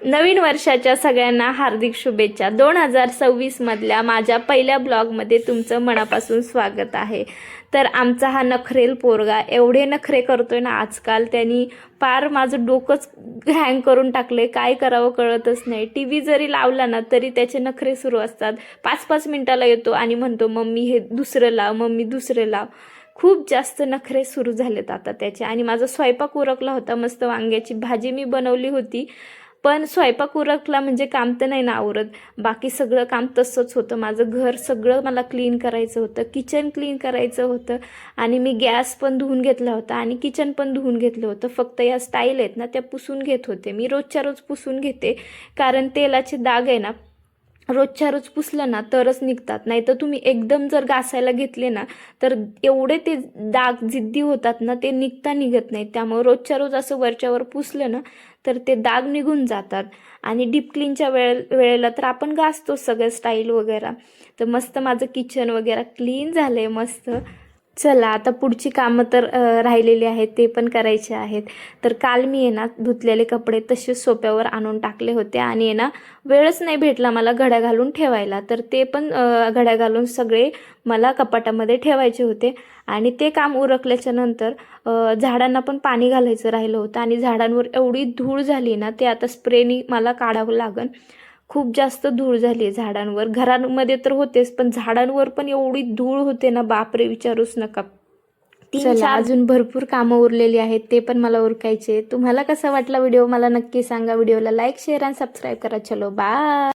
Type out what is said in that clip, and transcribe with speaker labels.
Speaker 1: नवीन वर्षाच्या सगळ्यांना हार्दिक शुभेच्छा। 2026 मधल्या माझ्या पहिल्या ब्लॉगमध्ये तुमचं मनापासून स्वागत आहे। तर आमचा हा नखरेल पोरगा एवढे नखरे करतोय ना आजकाल, त्यांनी पार माझं डोकंच हँग करून टाकले। काय करावं कळतच नाही। टीव्ही जरी लावला ना तरी त्याचे नखरे सुरू असतात। 5-5 मिनिटाला येतो आणि म्हणतो मम्मी हे दुसरं लाव, मम्मी दुसरं लाव। खूप जास्त नखरे सुरू झालेत आता त्याचे। आणि माझा स्वयंपाक उरकला होता, मस्त वांग्याची भाजी मी बनवली होती, पण स्वयंपाक उरकला म्हणजे काम तर नाही ना आवरत। बाकी सगळं काम तसंच होतं। माझं घर सगळं मला क्लीन करायचं होतं, किचन क्लीन करायचं होतं, आणि मी गॅस पण धुवून घेतला होता आणि किचन पण धुवून घेतलं होतं। फक्त या स्टाईल आहेत ना त्या पुसून घेत होते मी। रोजच्या रोज पुसून घेते, कारण तेलाचे डाग आहे ना रोजच्या रोज पुसलं ना तरच निघतात। नाही तर तुम्ही एकदम जर घासायला घेतले ना तर एवढे ते डाग जिद्दी होतात ना, ते निघत नाहीत। त्यामुळे रोजच्या रोज असं वरच्यावर पुसलं ना तर ते डाग निघून जातात। आणि डीप क्लीनच्या वेळेला तर आपण घासतो सगळं स्टाईल वगैरे। तर मस्त माझं किचन वगैरे क्लीन झालंय मस्त। चला आता पुढची कामं तर राहिलेली आहेत, ते पण करायचे आहेत। तर काल मी आहे ना धुतलेले कपडे तसेच सोप्यावर आणून टाकले होते, आणि आहे ना वेळच नाही भेटला मला घड्या घालून ठेवायला। तर ते पण घड्या घालून सगळे मला कपाटामध्ये ठेवायचे होते। आणि ते काम उरकल्याच्या नंतर झाडांना पण पाणी घालायचं राहिलं होतं, आणि झाडांवर एवढी धूळ झाली ना ते आता स्प्रेनी मला काढावं लागेल। खूप जास्त धूळ झाली झाडांवर। घरांमध्ये तर होतेच, पण झाडांवर पण एवढी धूळ होते ना, बापरे विचारूच नका। चला अजून भरपूर कामं उरलेली आहेत, ते पण मला उरकायचे। तुम्हाला कसा वाटला व्हिडिओ मला नक्की सांगा। व्हिडिओला लाईक, शेअर आणि सबस्क्राईब करा। चलो बाय।